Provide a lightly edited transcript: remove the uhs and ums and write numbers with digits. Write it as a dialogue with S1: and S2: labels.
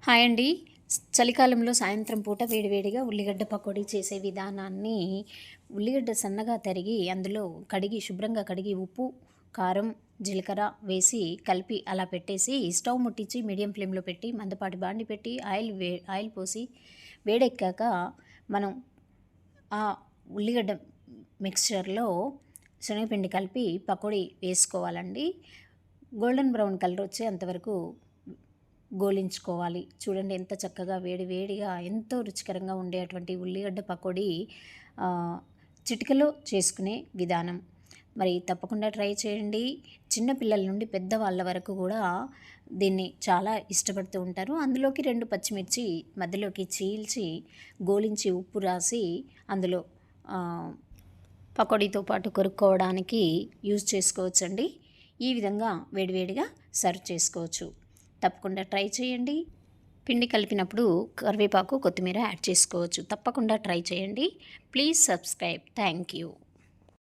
S1: Hi అండి. చలికాలంలో సాయంత్రం పూట వేడివేడిగా ఉల్లిగడ్డ పకోడీ చేసే విధానాన్ని ఉల్లిగడ్డ సన్నగా తరిగి అందులో శుభ్రంగా కడిగి ఉప్పు, కారం, జీలకర్ర వేసి కలిపి అలా పెట్టేసి స్టవ్ ముట్టించి మీడియం ఫ్లేమ్‌లో పెట్టి మందపాటి బాండి పెట్టి ఆయిల్ పోసి వేడెక్కాక మనం ఆ ఉల్లిగడ్డ మిక్స్చర్‌లో శనగపిండి కలిపి పకోడీ వేసుకోవాలండి. గోల్డెన్ బ్రౌన్ కలర్ వచ్చేంత వరకు గోలించుకోవాలి. చూడండి ఎంత చక్కగా వేడి వేడిగా ఎంతో రుచికరంగా ఉండేటువంటి ఉల్లిగడ్డ పకోడీ చిటికెలో చేసుకునే విధానం. మరి తప్పకుండా ట్రై చేయండి. చిన్న పిల్లల నుండి పెద్దవాళ్ళ వరకు కూడా దీన్ని చాలా ఇష్టపడుతూ ఉంటారు. అందులోకి 2 పచ్చిమిర్చి మధ్యలోకి చీల్చి గోలించి ఉప్పు రాసి అందులో పకోడీతో పాటు కొరుక్కోవడానికి యూజ్ చేసుకోవచ్చండి. ఈ విధంగా వేడివేడిగా సర్వ్ చేసుకోవచ్చు. తప్పకుండా ట్రై చేయండి. పిండి కలిపినప్పుడు కరివేపాకు, కొత్తిమీర యాడ్ చేసుకోవచ్చు. తప్పకుండా ట్రై చేయండి. Please subscribe. Thank you.